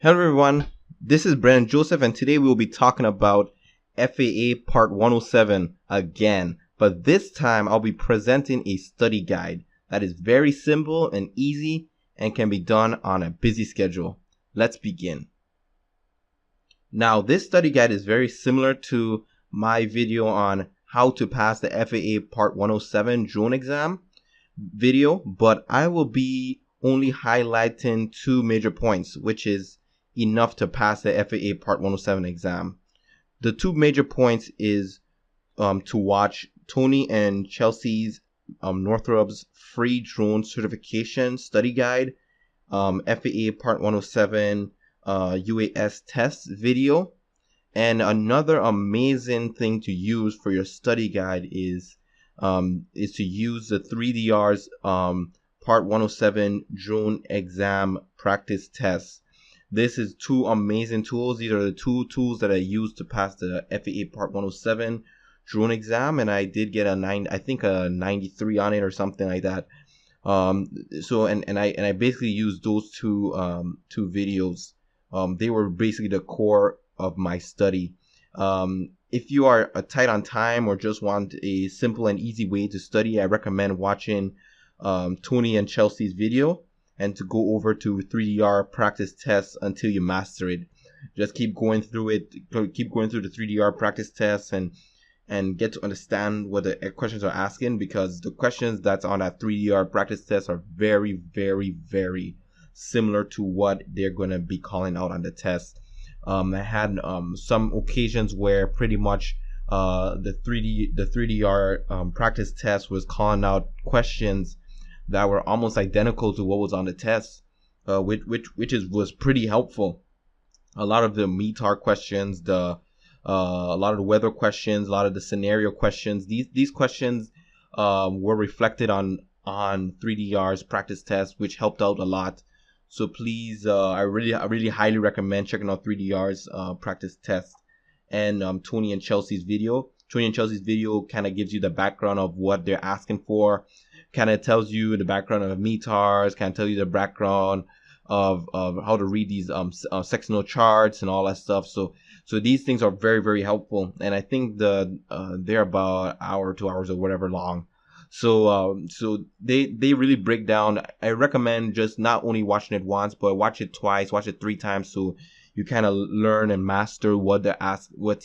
Hello everyone, this is Brandon Joseph and today we will be talking about FAA Part 107 again, but this time I'll be presenting a study guide that is very simple and easy and can be done on a busy schedule. Let's begin. Now this study guide is very similar to my video on how to pass the FAA Part 107 drone exam video, but I will be only highlighting two major points, which is enough to pass the FAA Part 107 exam. The two major points is to watch Tony and Chelsea's Northrop's free drone certification study guide, FAA Part 107 UAS test video. And another amazing thing to use for your study guide is to use the 3DR's Part 107 drone exam practice tests. This is two amazing tools. These are the two tools that I used to pass the FAA Part 107 drone exam, and I did get a 93 on it or something like that. I basically used those two videos. They were basically the core of my study. If you are tight on time or just want a simple and easy way to study, I recommend watching Tony and Chelsea's video and to go over to 3DR practice tests until you master it. Just keep going through it, keep going through the 3DR practice tests and get to understand what the questions are asking, because the questions that's on that 3DR practice test are very, very, very similar to what they're going to be calling out on the test. I had some occasions where pretty much the 3DR practice test was calling out questions that were almost identical to what was on the test, was pretty helpful. A lot of the METAR questions, a lot of the weather questions, a lot of the scenario questions, these questions were reflected on 3DR's practice test, which helped out a lot. So please, I really highly recommend checking out 3DR's practice test and Tony and Chelsea's video. Tony and Chelsea's video kind of gives you the background of what they're asking for, kind of tells you the background of METARs, kind of tell you the background of how to read these sectional charts and all that stuff. So these things are very, very helpful, and I think they're about an hour, 2 hours, or whatever long. So they really break down. I recommend just not only watching it once, but watch it twice, watch it 3 times, so you kind of learn and master what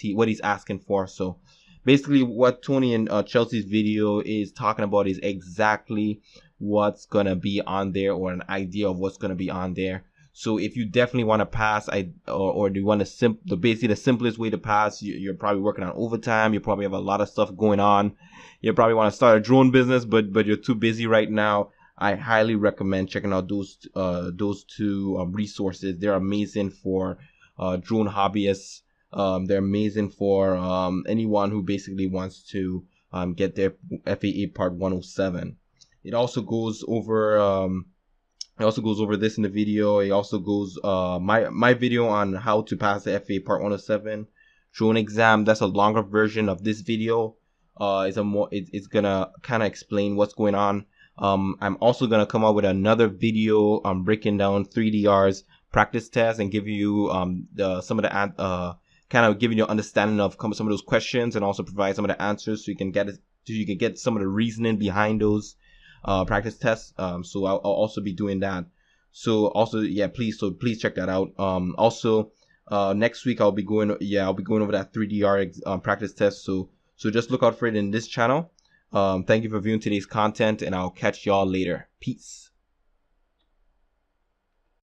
he's asking for. So basically, what Tony and Chelsea's video is talking about is exactly what's gonna be on there, or an idea of what's gonna be on there. So if you definitely want to pass, or do you want basically the simplest way to pass, you're probably working on overtime, you probably have a lot of stuff going on, you probably want to start a drone business, but you're too busy right now, I highly recommend checking out those two resources. They're amazing for drone hobbyists. They're amazing for anyone who basically wants to get their FAA Part 107. It also goes over this in the video. It also goes my video on how to pass the FAA Part 107 drone exam. That's a longer version of this video. It's gonna kind of explain what's going on. I'm also gonna come out with another video breaking down 3DR's practice test and give you kind of giving you an understanding of some of those questions, and also provide some of the answers so you can get some of the reasoning behind those practice tests. So I'll also be doing that. So also, please check that out. Also, next week I'll be going over that 3DR practice test. So just look out for it in this channel. Thank you for viewing today's content, and I'll catch y'all later. Peace.